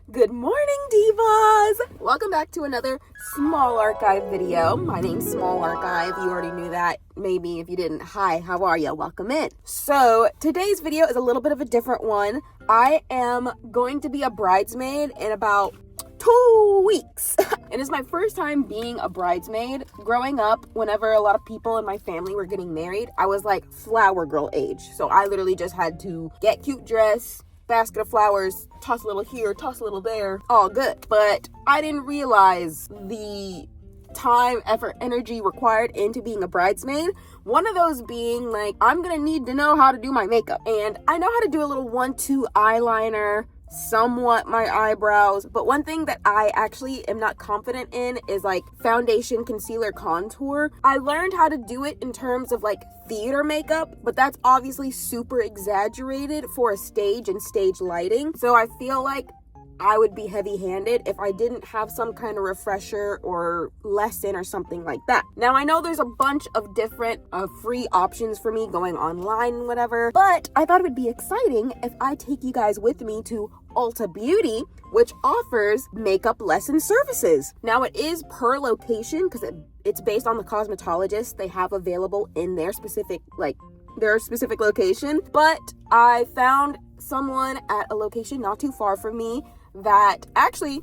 Good morning, divas! Welcome back to another Small Archive video. My name's Small Archive. You already knew that. Maybe if you didn't, hi, how are you? Welcome in. So today's video is a little bit of a different one. I am going to be a bridesmaid in about 2 weeks. And it's my first time being a bridesmaid. Growing up, whenever a lot of people in my family were getting married, I was like flower girl age. So I literally just had to get cute dress, basket of flowers, toss a little here, toss a little there, all good. But I didn't realize the time, effort, energy required into being a bridesmaid. One of those being like, I'm gonna need to know how to do my makeup. And I know how to do a little 1-2 eyeliner, somewhat my eyebrows, but one thing that I actually am not confident in is like foundation, concealer, contour. I learned how to do it in terms of like theater makeup, but that's obviously super exaggerated for a stage and stage lighting. So I feel like I would be heavy-handed if I didn't have some kind of refresher or lesson or something like that. Now, I know there's a bunch of different free options for me going online and whatever, but I thought it would be exciting if I take you guys with me to Ulta Beauty, which offers makeup lesson services. Now, it is per location because it's based on the cosmetologist they have available in their specific location, but I found someone at a location not too far from me that actually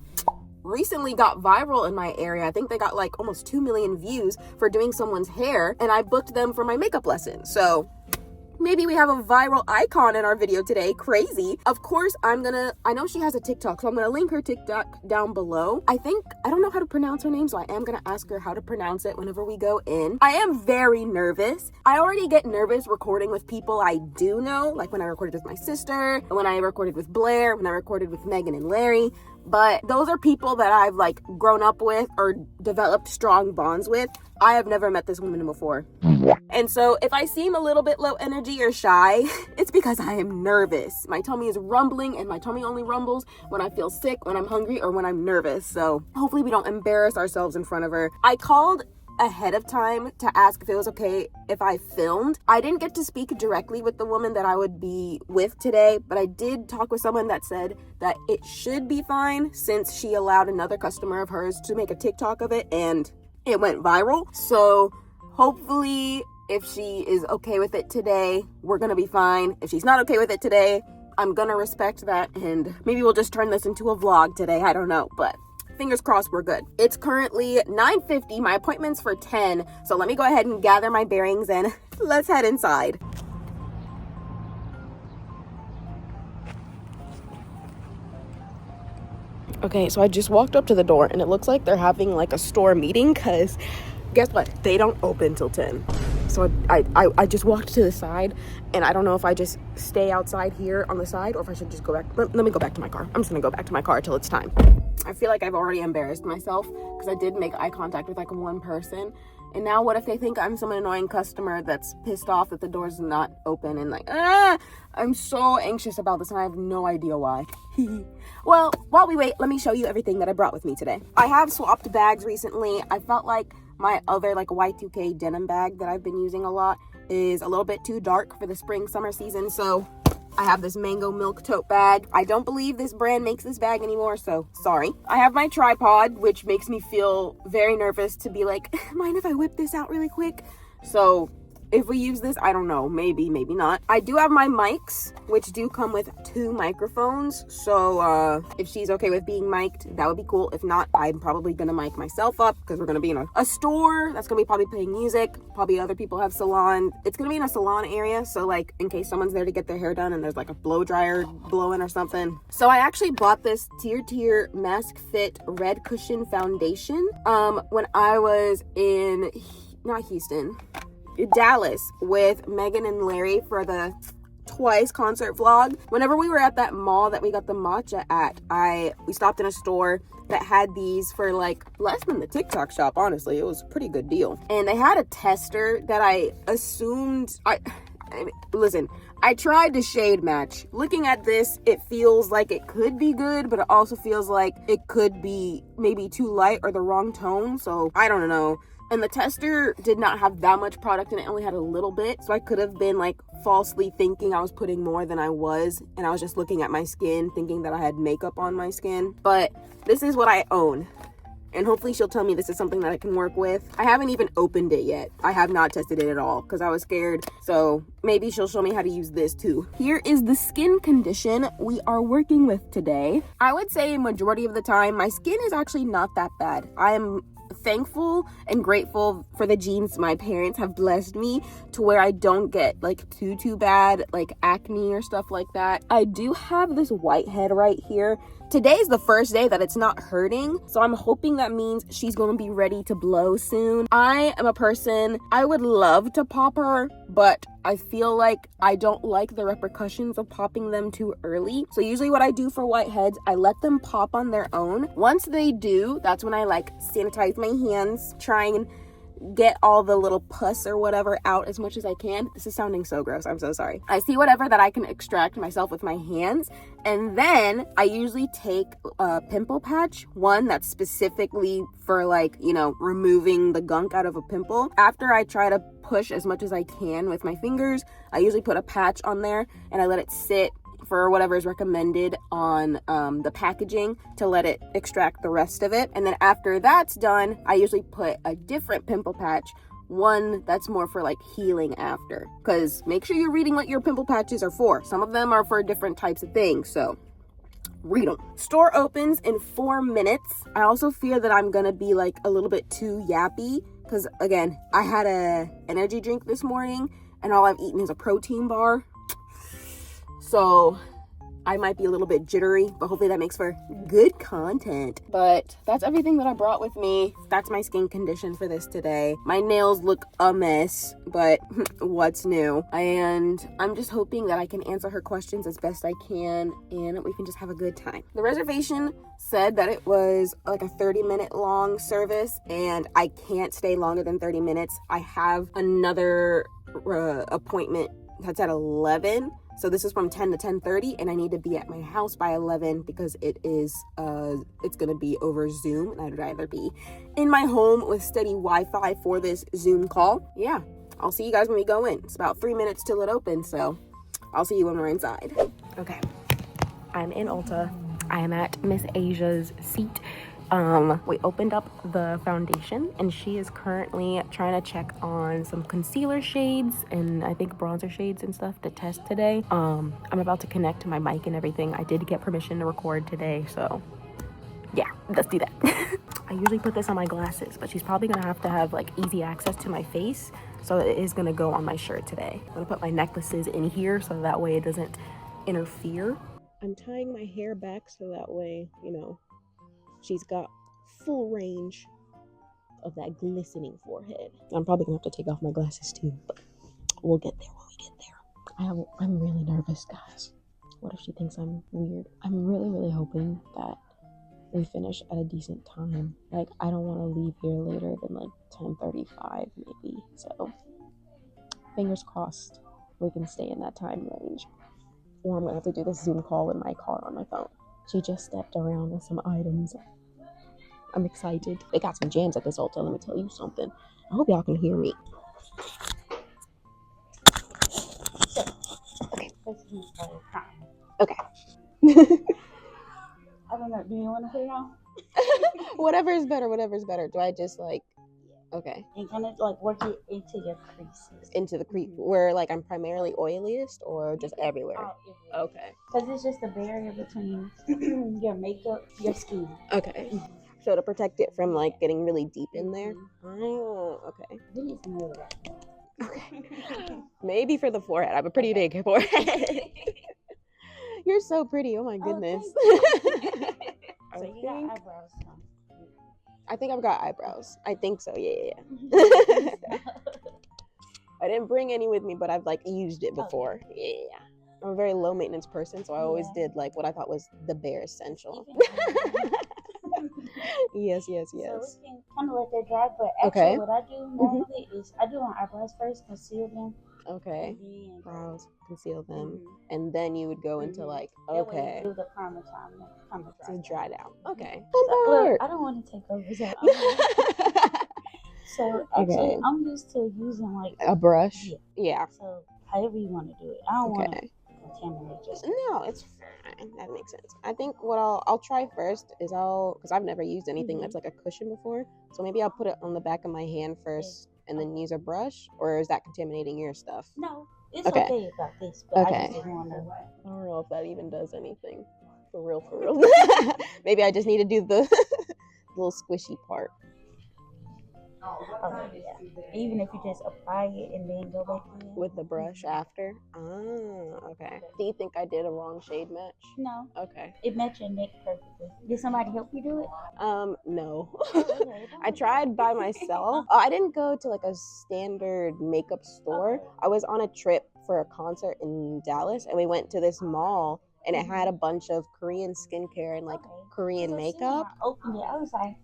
recently got viral in my area. I think they got like almost 2 million views for doing someone's hair, and I booked them for my makeup lesson. So maybe we have a viral icon in our video today. Crazy. Of course, I know she has a TikTok, so I'm gonna link her TikTok down below. I don't know how to pronounce her name, so I am gonna ask her how to pronounce it whenever we go in. I am very nervous. I already get nervous recording with people I do know, like when I recorded with my sister, when I recorded with Blair, when I recorded with Megan and Larry. But those are people that I've like grown up with or developed strong bonds with. I have never met this woman before. And so if I seem a little bit low energy or shy, it's because I am nervous. My tummy is rumbling, and my tummy only rumbles when I feel sick, when I'm hungry, or when I'm nervous. So hopefully we don't embarrass ourselves in front of her. I called ahead of time to ask if it was okay if I filmed. I didn't get to speak directly with the woman that I would be with today, but I did talk with someone that said that it should be fine since she allowed another customer of hers to make a TikTok of it and it went viral. So hopefully if she is okay with it today, we're gonna be fine. If she's not okay with it today, I'm gonna respect that, and maybe we'll just turn this into a vlog today. I don't know, but fingers crossed we're good. It's currently 9:50. My appointment's for 10, so let me go ahead and gather my bearings and let's head inside. Okay, so I just walked up to the door and it looks like they're having like a store meeting because guess what? They don't open till 10. So I just walked to the side, and I don't know if I just stay outside here on the side or if I should just go back. Let me go back to my car. I'm just gonna go back to my car till it's time. I feel like I've already embarrassed myself because I did make eye contact with like one person. And now what if they think I'm some annoying customer that's pissed off that the door's not open and like, I'm so anxious about this and I have no idea why. Well, while we wait, let me show you everything that I brought with me today. I have swapped bags recently. I felt like my other like Y2K denim bag that I've been using a lot is a little bit too dark for the spring summer season, so I have this mango milk tote bag. I don't believe this brand makes this bag anymore, so sorry. I have my tripod, which makes me feel very nervous to be like, mind if I whip this out really quick? So if we use this, I don't know, maybe not. I do have my mics, which do come with 2 microphones. So if she's okay with being mic'd, that would be cool. If not, I'm probably gonna mic myself up because we're gonna be in a store that's gonna be probably playing music. Probably other people have salon. It's gonna be in a salon area. So like in case someone's there to get their hair done and there's like a blow dryer blowing or something. So I actually bought this Tier Mask Fit Red Cushion Foundation when I was in, Dallas with Megan and Larry for the Twice concert vlog. Whenever we were at that mall that we got the matcha at, we stopped in a store that had these for like less than the TikTok shop. Honestly, it was a pretty good deal. And they had a tester that I assumed listen, I tried to shade match. Looking at this, it feels like it could be good, but it also feels like it could be maybe too light or the wrong tone. So I don't know. and the tester did not have that much product in it. It only had a little bit, so I could have been like falsely thinking I was putting more than I was, and I was just looking at my skin thinking that I had makeup on my skin. But this is what I own, and hopefully she'll tell me this is something that I can work with. I haven't even opened it yet. I have not tested it at all because I was scared. So maybe she'll show me how to use this too. Here is the skin condition we are working with today. I would say majority of the time, my skin is actually not that bad. I am thankful and grateful for the genes my parents have blessed me to where I don't get like too bad like acne or stuff like that. I do have this whitehead right here. Today's the first day that it's not hurting, so I'm hoping that means she's going to be ready to blow soon. I am a person, I would love to pop her, but I feel like I don't like the repercussions of popping them too early. So usually what I do for whiteheads, I let them pop on their own. Once they do, that's when I like sanitize my hands, try and get all the little pus or whatever out as much as I can. This is sounding so gross. I'm so sorry. I see whatever that I can extract myself with my hands, and then I usually take a pimple patch, one that's specifically for like, you know, removing the gunk out of a pimple. After I try to push as much as I can with my fingers, I usually put a patch on there and I let it sit for whatever is recommended on the packaging to let it extract the rest of it. And then after that's done, I usually put a different pimple patch, one that's more for like healing after, because make sure you're reading what your pimple patches are for. Some of them are for different types of things, so read them. Store opens in 4 minutes. I also fear that I'm gonna be like a little bit too yappy because again, I had a energy drink this morning and all I've eaten is a protein bar. So I might be a little bit jittery, but hopefully that makes for good content. But that's everything that I brought with me. That's my skin condition for this today. My nails look a mess, but what's new? And I'm just hoping that I can answer her questions as best I can and we can just have a good time. The reservation said that it was like a 30-minute long service, and I can't stay longer than 30 minutes. I have another appointment that's at 11. So this is from 10 to 10:30, and I need to be at my house by 11 because it is it's gonna be over Zoom, and I'd rather be in my home with steady Wi-Fi for this Zoom call. Yeah, I'll see you guys when we go in. It's about 3 minutes till it opens, so I'll see you when we're inside. Okay, I'm in Ulta. I am at Miss Asia's seat. We opened up the foundation, and she is currently trying to check on some concealer shades and I think bronzer shades and stuff to test today. I'm about to connect to my mic and everything. I did get permission to record today, so yeah, let's do that. I usually put this on my glasses, but she's probably gonna have to have like easy access to my face, so it is gonna go on my shirt today. I'm gonna put my necklaces in here so that way it doesn't interfere. I'm tying my hair back so that way, you know, she's got full range of that glistening forehead. I'm probably gonna have to take off my glasses too, but we'll get there when we get there. I'm really nervous, guys. What if she thinks I'm weird? I'm really hoping that we finish at a decent time. Like, I don't want to leave here later than like 10:35 maybe. So fingers crossed we can stay in that time range. Or I'm gonna have to do this Zoom call in my car on my phone. She just stepped around with some items. I'm excited. They got some jams at this Ulta, let me tell you something. I hope y'all can hear me. Okay. Okay. I don't know. Do you want to put it on? Whatever is better. Do I just like, okay. And kind of like work it into your creases. Into the crease where like I'm primarily oiliest or just everywhere? Okay. Because it's just a barrier between your makeup, your skin. Okay. So to protect it from like getting really deep in there. Oh, okay. Really smooth. Okay. Maybe for the forehead. I have a pretty big forehead. You're so pretty. Oh my goodness. So you got eyebrows. I think I've got eyebrows. I think so. Yeah. I didn't bring any with me, but I've like used it before. Okay. Yeah. I'm a very low maintenance person, so I always did like what I thought was the bare essential. Yes. So we can kind of let that dry, but actually what I do normally is I do my eyebrows first, conceal them. Okay. Brows, conceal them, and then you would go into like, okay. Do the primer time to dry down. Okay. So, look, I don't want to take over. So actually, I'm used to using like a brush. Yeah. So however you want to do it, I don't want to contaminate just. No, it's fine. That makes sense. I think what I'll try first is because I've never used anything that's like a cushion before, so maybe I'll put it on the back of my hand first and then use a brush. Or is that contaminating your stuff? No, it's okay about this, but I just didn't want to. I don't know if that even does anything. For real. Maybe I just need to do the little squishy part. Oh, yeah. Even if you just apply it and then go back in with the brush after. Oh, okay. Do you think I did a wrong shade match? No. Okay. It matched your neck perfectly. Did somebody help you do it? No. Okay. I tried by myself. I didn't go to like a standard makeup store. I was on a trip for a concert in Dallas, and we went to this mall, and it had a bunch of Korean skincare and like Korean makeup. I opened it. I was like,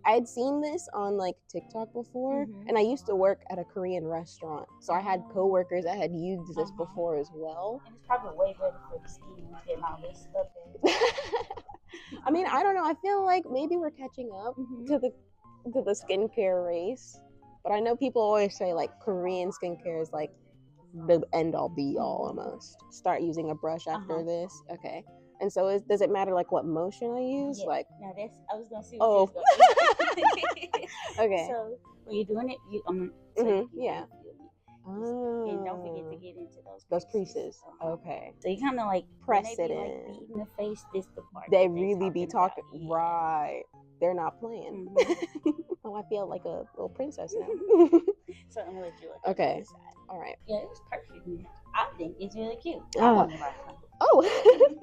I had seen this on like TikTok before, and I used to work at a Korean restaurant, so I had coworkers that had used this before as well. And it's probably way better for the skin getting all this stuff in. I mean, I don't know. I feel like maybe we're catching up to the skincare race, but I know people always say like Korean skincare is like the end all be all almost. Start using a brush after this. Okay. And so does it matter like what motion I use? Yeah. Like now I was gonna see what you was gonna do. Okay. So when you're doing it, yeah. Oh. And don't forget to get into those creases. Okay. So you kind of like press it in. Like beating the face. This the part. They really be talking right. They're not playing. Oh, I feel like a little princess now. So I'm gonna let you look. Okay. All right. Yeah, it was perfect. I think it's really cute. Oh,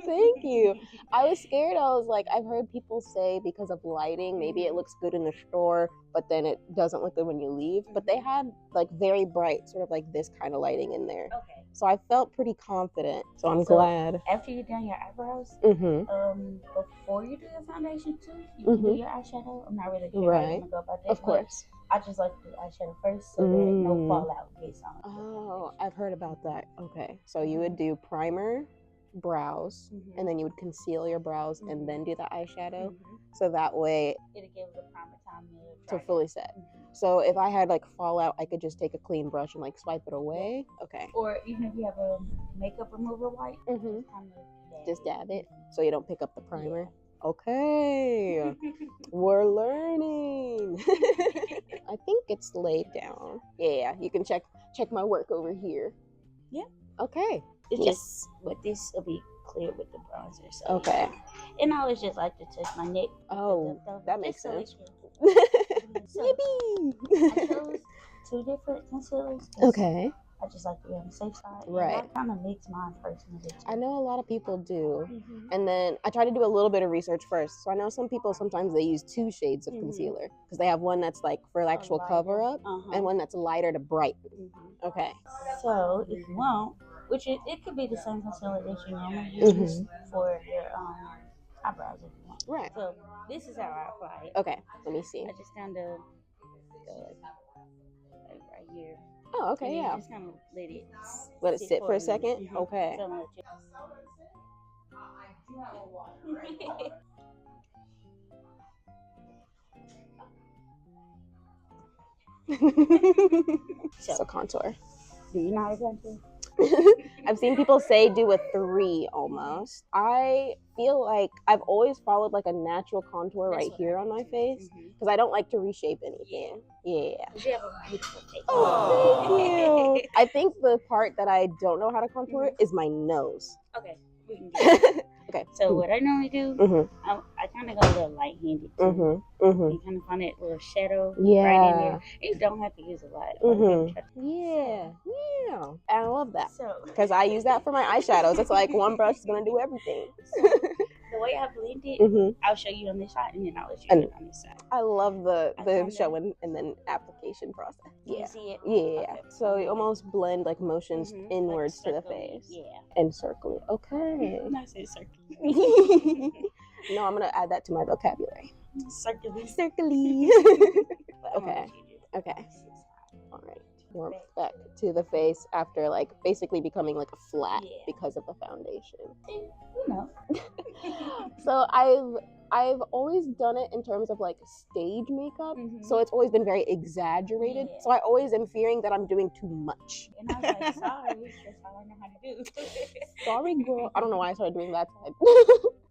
thank you. I was scared. I was like, I've heard people say because of lighting, maybe it looks good in the store, but then it doesn't look good when you leave. But they had like very bright, sort of like this kind of lighting in there. Okay. So I felt pretty confident. So I'm glad. After you've done your eyebrows, before you do your foundation too, you can do your eyeshadow. I'm not really sure how you're gonna go about that. Of course. I just like to do eyeshadow first so that no fallout gets on. Oh, I've heard about that. Okay. So you would do primer, brows, and then you would conceal your brows and then do the eyeshadow. So that way it'll give the primer time to fully set. So if I had like fallout, I could just take a clean brush and like swipe it away. Okay. Or even if you have a makeup remover wipe, just dab it so you don't pick up the primer. Okay. We're learning. I think it's laid down. Yeah, you can check my work over here. Yeah. Okay. It's just, but this will be clear with the bronzer. So okay. And I always just like to touch my neck. Oh, that makes sense. So, I chose 2 different concealers. Okay. I just like to be on the safe side. Right. I kind of mix mine personally. I know a lot of people do. And then I try to do a little bit of research first. So I know some people, sometimes they use 2 shades of concealer because they have one that's like for actual cover up and one that's lighter to brighten. Okay. So if you want, which it could be the same concealer that you normally use for your eyebrows if you want. Right. So this is how I apply it. Okay. Let me see. I just kind of go like right here. Oh, okay, yeah. Just kind of let it sit for a second. Okay. So contour. Do you know how to contour? I've seen people say do a 3 almost. I feel like I've always followed like a natural contour right here on my face because I don't like to reshape anything. Yeah. You have a beautiful face. Oh, thank you. I think the part that I don't know how to contour is my nose. Okay. We can do it. Okay. So what I normally do, I kind of go a little light-handed too. You kind of find that little shadow right in there. You don't have to use a lot. Yeah. And I love that because I use that for my eyeshadows. It's like one brush is gonna do everything. The way I blend it, I'll show you on this side and then I'll let you do it on this side. I love the showing and then application process. You see it? Yeah. Okay. So you almost blend like motions inwards like to the face. Yeah. And circle it. Okay. I say circle. No, I'm gonna add that to my vocabulary. Circly. Okay. All right. Warm back to the face after like basically becoming like a flat because of the foundation. You know. So I've always done it in terms of like stage makeup, so it's always been very exaggerated. Yeah. So I always am fearing that I'm doing too much. And I was like, sorry, that's all I know how to do. Sorry, girl. I don't know why I started doing that side.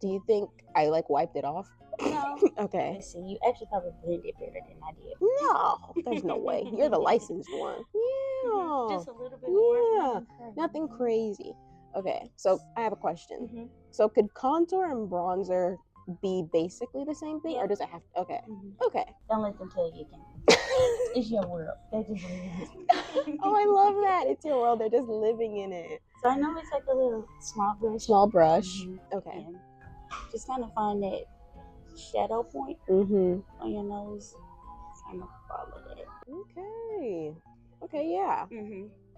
Do you think I like wiped it off? No. Okay. Let's see, you actually probably blended better than I did. No, there's no way. You're the licensed one. Yeah. Just a little bit more. Yeah. Nothing crazy. Okay, so I have a question. So could contour and bronzer be basically the same thing, or does it have to? Okay. Okay. Don't let them tell you again. It's your world. They just Oh, I love that. It's your world. They're just living in it. So I know it's like a little small brush. Small brush. Okay. And just kind of find that shadow point on your nose. Kind of follow that. Okay. Okay, yeah.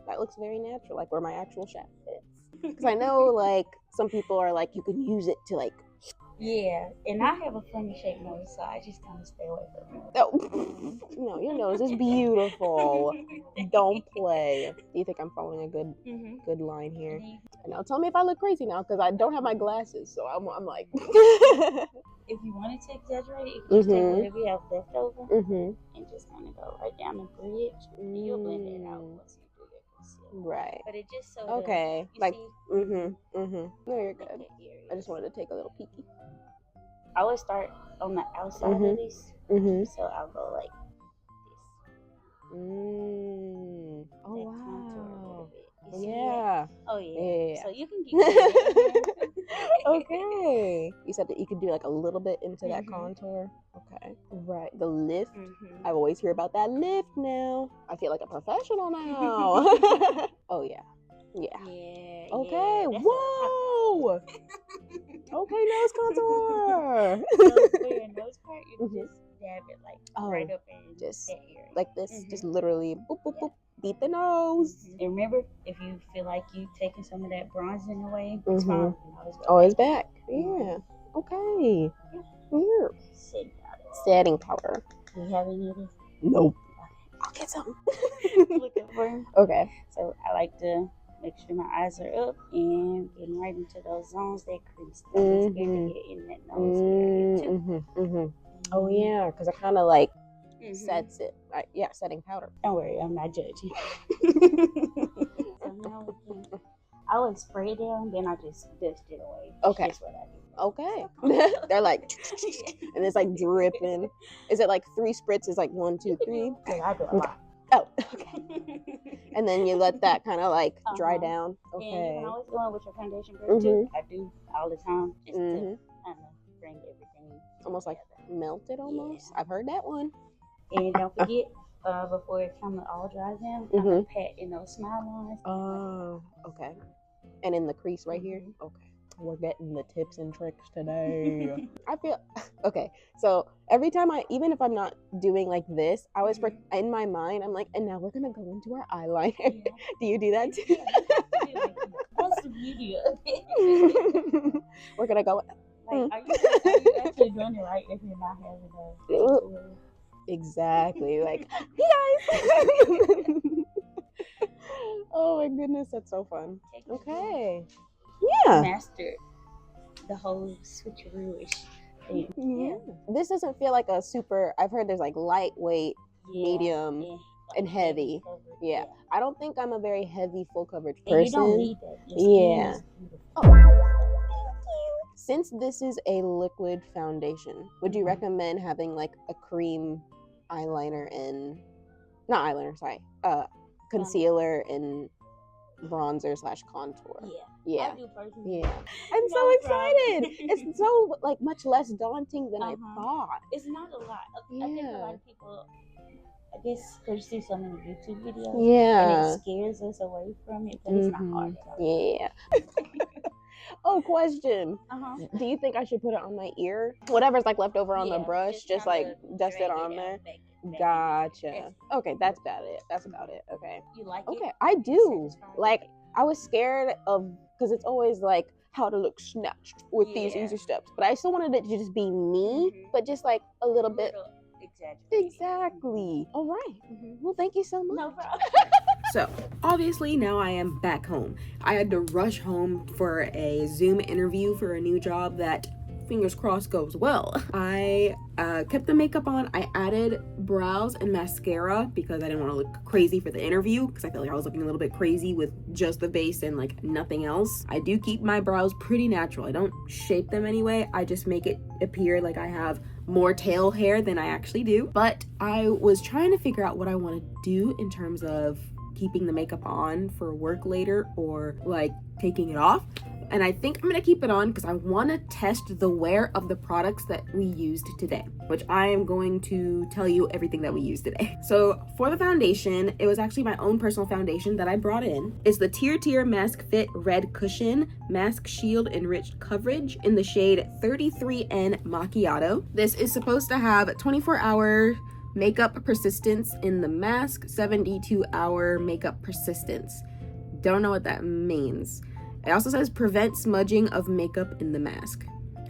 That looks very natural, like where my actual shaft fits. Because I know, like, some people are like, you can use it to, like... Yeah, and I have a funny shaped nose, so I just kind of stay away from it. Oh, no, your nose is beautiful. Don't play. Do you think I'm following a good line here? And now tell me if I look crazy now, because I don't have my glasses, so I'm like... If you wanted to exaggerate it, you can just take whatever you have left over and just kind of go right down the bridge, and you'll blend it out once you do your concealer. Right. But it just so okay. Like, see, No, you're good. I just wanted to take a little peeky. I always start on the outside of this, so I'll go like this. Oh, that wow. Yeah. Oh, yeah. So you can get Okay. You said that you could do like a little bit into that contour. Okay. Right. The lift. I always hear about that lift now. I feel like a professional now. Oh, yeah. Yeah. Yeah. Okay. Yeah. Whoa. Okay, nose contour. So for your nose part, you can just dab it like right up in just that area. like this. Just literally boop, boop, boop. Beat the nose. And remember, if you feel like you taking some of that bronzing away, it's fine. You can always back. Yeah. Okay. Yeah. Setting powder. Do you have any of these? Nope. I'll get some. Looking for them. Okay. So I like to make sure my eyes are up and getting right into those zones that crease. Don't be scared to get in that nose area too. Oh yeah, because I kind of like sets it. Setting powder. Don't worry, I'm not judging. So now I would spray it down, then I just dust it away. Okay. That's what I do. Okay. They're like, and it's like dripping. Is it like 3 spritzes? Like 1, 2, 3? Yeah, I do a lot. Oh, okay. And then you let that kind of like dry down. Okay. And you can always go in with your foundation brush too. I do all the time just to kind of bring everything almost together. like melted almost. Yeah. I've heard that one. And don't forget, before it kind of all dries down, kind of pat in those smile lines. Oh, okay. And in the crease right here? Okay. We're getting the tips and tricks today. I feel, okay, so every time even if I'm not doing like this, I always, in my mind, I'm like, and now we're going to go into our eyeliner. Yeah. Do you do that too? Yeah, what's the beauty of it? We're going to go. Like, are you actually doing it right if you're not having a Exactly. Like, hey guys. Oh my goodness, that's so fun. Okay. Yeah. Mastered the whole switcheroo-ish thing. Yeah. This doesn't feel like a super, I've heard there's like lightweight, medium, and heavy. Yeah. I don't think I'm a very heavy full coverage person. You don't need that. Yeah. Oh. Thank you. Since this is a liquid foundation, would you recommend having like a cream eyeliner and concealer and bronzer / contour? Yeah. I do personally. Yeah. I'm so excited. It's so like much less daunting than I thought. It's not a lot. I think a lot of people, I guess, because you see so many YouTube videos, and it scares us away from it, but it's not hard at all. Yeah. Oh, question. Do you think I should put it on my ear? Whatever's like left over on the brush, just like dust it on there. Gotcha. Okay, that's about it. Okay. You like it? Okay, I do. Like, I was scared of, because it's always like how to look snatched with these easy steps, but I still wanted it to just be me, but just like a little bit. Exactly. All right. Well, thank you so much. No problem. So, obviously, now I am back home. I had to rush home for a Zoom interview for a new job that fingers crossed, goes well. I kept the makeup on. I added brows and mascara because I didn't want to look crazy for the interview, because I feel like I was looking a little bit crazy with just the base and like nothing else. I do keep my brows pretty natural. I don't shape them anyway. I just make it appear like I have more tail hair than I actually do. But I was trying to figure out what I want to do in terms of keeping the makeup on for work later or like taking it off. And I think I'm gonna keep it on because I want to test the wear of the products that we used today, which I am going to tell you everything that we used today. So for the foundation, it was actually my own personal foundation that I brought in. It's the Tier Mask Fit Red Cushion Mask Shield Enriched Coverage in the shade 33N Macchiato. This is supposed to have 24-hour makeup persistence in the mask, 72-hour makeup persistence. Don't know what that means. It also says prevent smudging of makeup in the mask.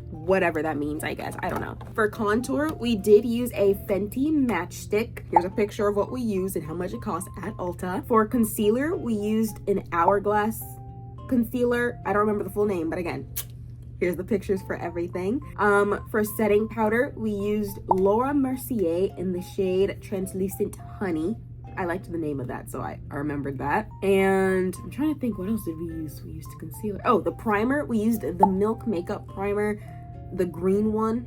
Whatever that means, I guess. I don't know. For contour, we did use a Fenty matchstick. Here's a picture of what we used and how much it cost at Ulta. For concealer, we used an Hourglass concealer. I don't remember the full name, but again, here's the pictures for everything. For setting powder, we used Laura Mercier in the shade Translucent Honey. I liked the name of that, so I remembered that. And I'm trying to think, what else did we use? We used concealer. Oh, the primer. We used the Milk Makeup Primer, the green one.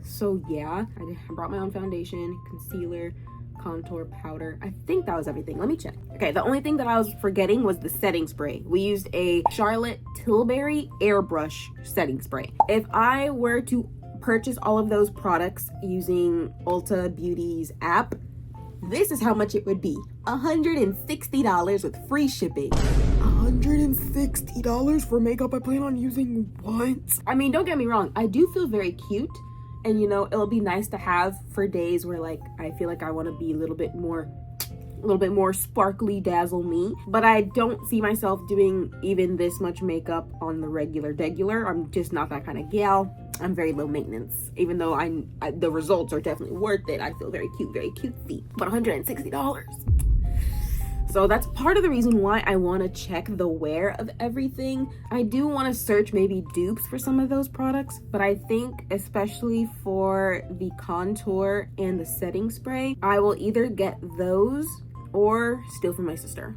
So yeah, I brought my own foundation, concealer, contour, powder. I think that was everything. Let me check. Okay, the only thing that I was forgetting was the setting spray. We used a Charlotte Tilbury Airbrush setting spray. If I were to purchase all of those products using Ulta Beauty's app, this is how much it would be. $160 with free shipping. $160 for makeup I plan on using once. I mean, don't get me wrong. I do feel very cute. And you know, it'll be nice to have for days where like, I feel like I want to be a little bit more sparkly dazzle me. But I don't see myself doing even this much makeup on the regular. I'm just not that kind of gal. I'm very low maintenance, even though the results are definitely worth it. I feel very cute, very cutesy, but $160. So that's part of the reason why I want to check the wear of everything. I do want to search maybe dupes for some of those products, but I think especially for the contour and the setting spray, I will either get those or steal from my sister.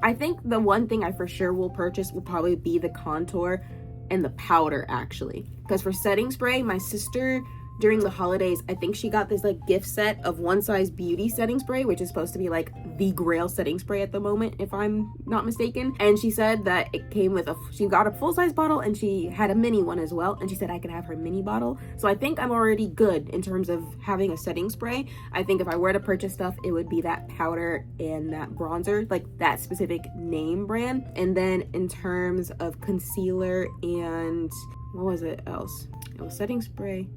I think the one thing I for sure will purchase will probably be the contour and the powder, actually, because for setting spray, my sister during the holidays, I think she got this like gift set of One Size Beauty setting spray, which is supposed to be like the grail setting spray at the moment, if I'm not mistaken. And she said that it came with she got a full-size bottle and she had a mini one as well, and she said I could have her mini bottle. So I think I'm already good in terms of having a setting spray. I think if I were to purchase stuff, it would be that powder and that bronzer, like that specific name brand. And then in terms of concealer and what was it else? It was setting spray.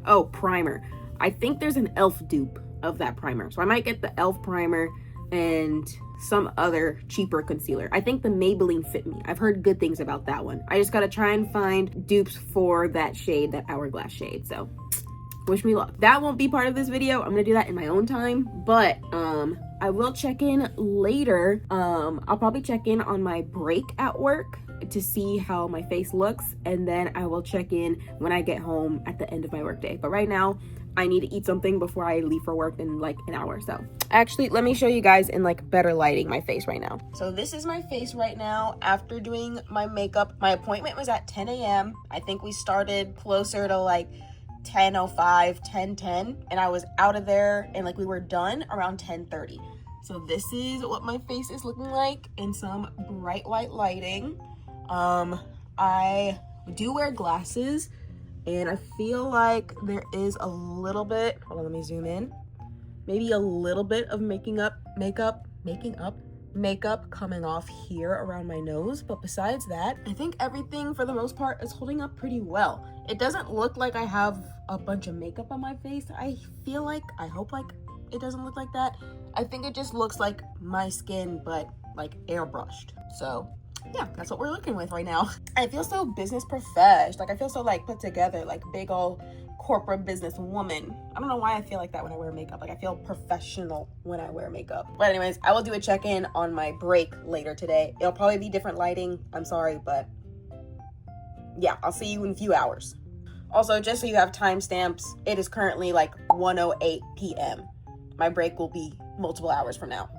Oh, primer. I think there's an e.l.f. dupe of that primer. So I might get the e.l.f. primer and some other cheaper concealer. I think the Maybelline Fit Me. I've heard good things about that one. I just gotta try and find dupes for that shade, that Hourglass shade. So wish me luck. That won't be part of this video. I'm gonna do that in my own time. But I will check in later. I'll probably check in on my break at work to see how my face looks, and then I will check in when I get home at the end of my workday. But right now I need to eat something before I leave for work in like an hour. So actually, let me show you guys in like better lighting my face right now. So this is my face right now after doing my makeup. My appointment was at 10 a.m. I think we started closer to like 10:05, 10:10, and I was out of there and like we were done around 10:30. So this is what my face is looking like in some bright white lighting. I do wear glasses, and I feel like there is a little bit, hold on, let me zoom in, maybe a little bit of making up makeup coming off here around my nose. But besides that, I think everything for the most part is holding up pretty well. It doesn't look like I have a bunch of makeup on my face. I hope like it doesn't look like that. I think it just looks like my skin, but like airbrushed. So yeah, that's what we're looking with right now. I feel so business profesh. Like I feel so like put together, like big old corporate business woman. I don't know why I feel like that when I wear makeup. Like I feel professional when I wear makeup. But anyways, I will do a check-in on my break later today. It'll probably be different lighting. I'm sorry, but yeah, I'll see you in a few hours. Also, just so you have timestamps, it is currently like 1:08 p.m. My break will be multiple hours from now.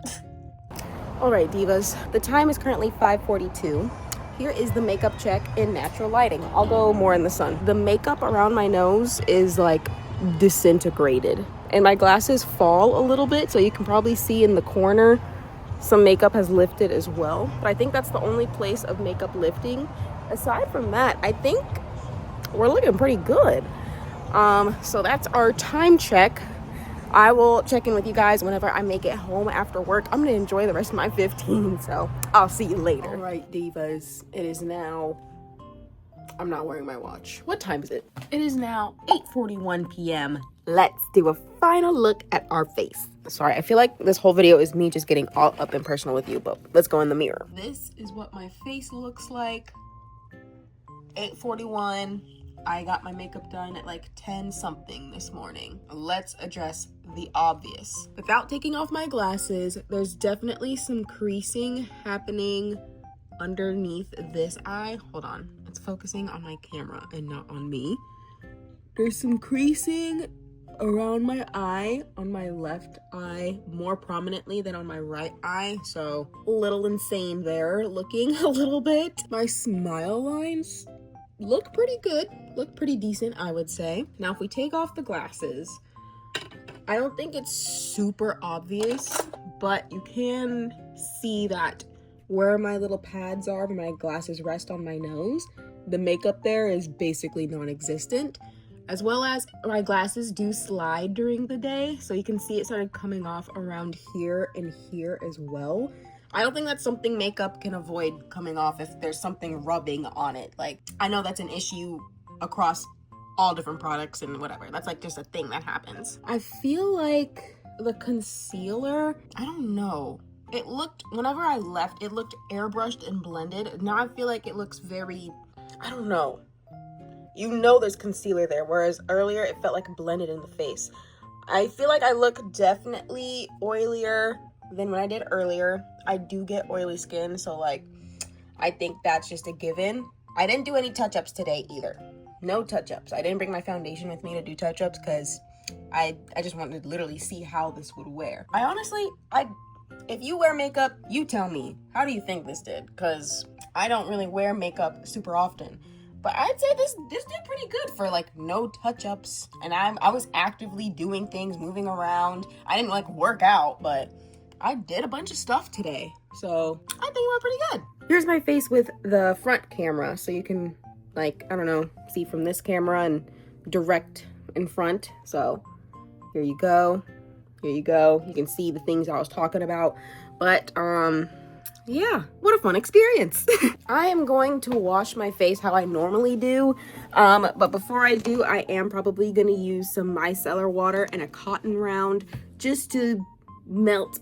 All right, divas, the time is currently 5:42. Here is the makeup check in natural lighting. I'll go more in the sun. The makeup around my nose is like disintegrated, and my glasses fall a little bit, so you can probably see in the corner some makeup has lifted as well. But I think that's the only place of makeup lifting. Aside from that, I think we're looking pretty good. So that's our time check. I will check in with you guys whenever I make it home after work. I'm gonna enjoy the rest of my 15, so I'll see you later. All right, divas, it is now, I'm not wearing my watch. What time is it? It is now 8:41 p.m. Let's do a final look at our face. Sorry, I feel like this whole video is me just getting all up and personal with you, but let's go in the mirror. This is what my face looks like. 8:41. I got my makeup done at like 10 something this morning. Let's address the obvious. Without taking off my glasses, there's definitely some creasing happening underneath this eye. Hold on, it's focusing on my camera and not on me. There's some creasing around my eye, on my left eye, more prominently than on my right eye. So a little insane there, looking a little bit. My smile lines look pretty good, look pretty decent, I would say. Now, if we take off the glasses, I don't think it's super obvious, but you can see that where my little pads are, where my glasses rest on my nose, the makeup there is basically non-existent, as well as my glasses do slide during the day, so you can see it started coming off around here and here as well. I don't think that's something makeup can avoid coming off if there's something rubbing on it. Like, I know that's an issue across all different products and whatever. That's like just a thing that happens. I feel like the concealer, I don't know. It looked, whenever I left, it looked airbrushed and blended. Now I feel like it looks very, I don't know. You know there's concealer there, whereas earlier it felt like blended in the face. I feel like I look definitely oilier than when I did earlier. I do get oily skin, so like I think that's just a given. I didn't do any touch-ups today either. No touch-ups. I didn't bring my foundation with me to do touch-ups because I just wanted to literally see how this would wear. I honestly, if you wear makeup, you tell me, how do you think this did? Because I don't really wear makeup super often. But I'd say this did pretty good for like no touch-ups. And I was actively doing things, moving around. I didn't like work out, but I did a bunch of stuff today. So I think it went pretty good. Here's my face with the front camera. So you can like, I don't know, see from this camera and direct in front. So here you go. Here you go. You can see the things I was talking about. But yeah, what a fun experience. I am going to wash my face how I normally do. But before I do, I am probably gonna use some micellar water and a cotton round just to melt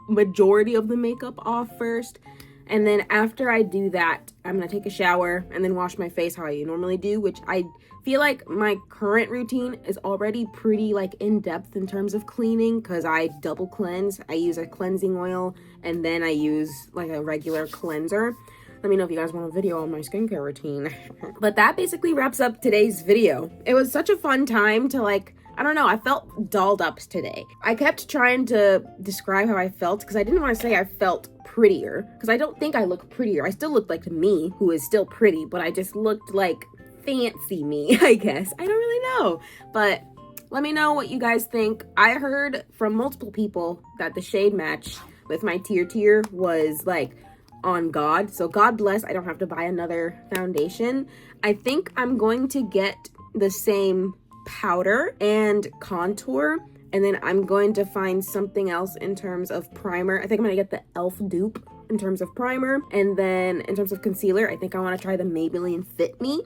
majority of the makeup off first. And then after I do that, I'm gonna take a shower and then wash my face how I normally do, which I feel like my current routine is already pretty like in-depth in terms of cleaning because I double cleanse. I use a cleansing oil and then I use like a regular cleanser. Let me know if you guys want a video on my skincare routine. But that basically wraps up today's video. It was such a fun time to like, I don't know, I felt dolled up today. I kept trying to describe how I felt because I didn't want to say I felt prettier because I don't think I look prettier. I still look like me, who is still pretty, but I just looked like fancy me, I guess. I don't really know, but let me know what you guys think. I heard from multiple people that the shade match with my tier was like on God, so God bless, I don't have to buy another foundation. I think I'm going to get the same powder and contour, and then I'm going to find something else in terms of primer. I think I'm gonna get the e.l.f. dupe in terms of primer, and then in terms of concealer, I think I want to try the Maybelline Fit Me.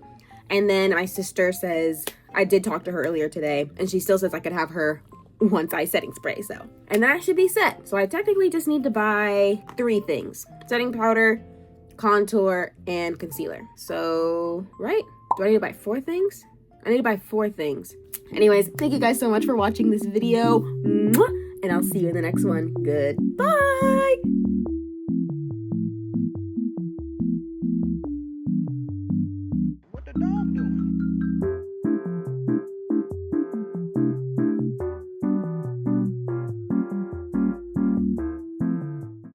And then my sister says, I did talk to her earlier today, and she still says I could have her once eye setting spray, so. And that should be set. So I technically just need to buy 3 things: setting powder, contour, and concealer. So, right? Do I need to buy 4 things? I need to buy 4 things. Anyways, thank you guys so much for watching this video. Mwah! And I'll see you in the next one. Goodbye!